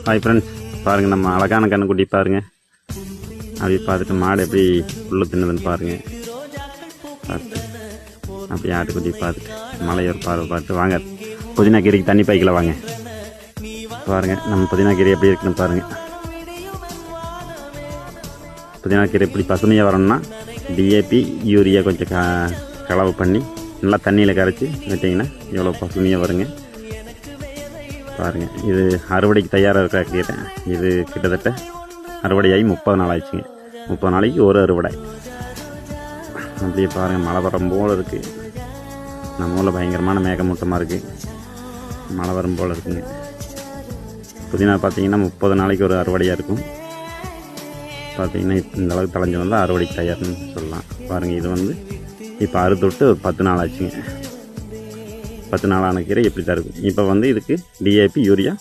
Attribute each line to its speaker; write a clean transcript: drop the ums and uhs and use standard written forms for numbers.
Speaker 1: Hi friends, பாருங்கள் நம்ம அழகான கண்ணுக்குட்டி பாருங்கள். அப்படி பார்த்துட்டு மாடு எப்படி புல்லு தின்னுதுன்னு பாருங்கள். பார்த்து அப்படி ஆட்டுக்குட்டி பார்த்துட்டு மலையோர் பார்வை பார்த்து வாங்க புதினா கீரைக்கு தண்ணி பாய்க்கல வாங்க. பாருங்கள் நம்ம புதினா கீரை எப்படி இருக்குன்னு பாருங்கள். புதினா கீரை எப்படி பசுமையாக வரணும்னா டிஏபி யூரியா கொஞ்சம் கலவை பண்ணி நல்லா தண்ணியில் கரைச்சி வச்சிங்கன்னா எவ்வளோ பசுமையாக வருங்க. பாருங்கள், இது அறுவடைக்கு தயாராக இருக்கிற கீரை. இது கிட்டத்தட்ட அறுவடையாகி 30 நாள் ஆயிடுச்சுங்க. 30 நாளைக்கு ஒரு அறுவடை. அப்படியே பாருங்கள், மழை வரும் போல் இருக்குது. நம்ம ஊரில் பயங்கரமான மேகமூட்டமாக இருக்குது. மழை வரும் போல் இருக்குங்க. புதினா பார்த்திங்கன்னா 30 நாளைக்கு ஒரு அறுவடையாக இருக்கும். பார்த்திங்கன்னா இந்த அளவுக்கு தலைஞ்சு வந்தால் அறுவடைக்கு தயார்னு சொல்லலாம். பாருங்கள், இது வந்து இப்போ அறுத்துவிட்டு 10 நாள் ஆச்சுங்க. 10 நாளான கீரை எப்படி தான் இருக்கும். இப்போ வந்து இதுக்கு டிஏபி யூரியா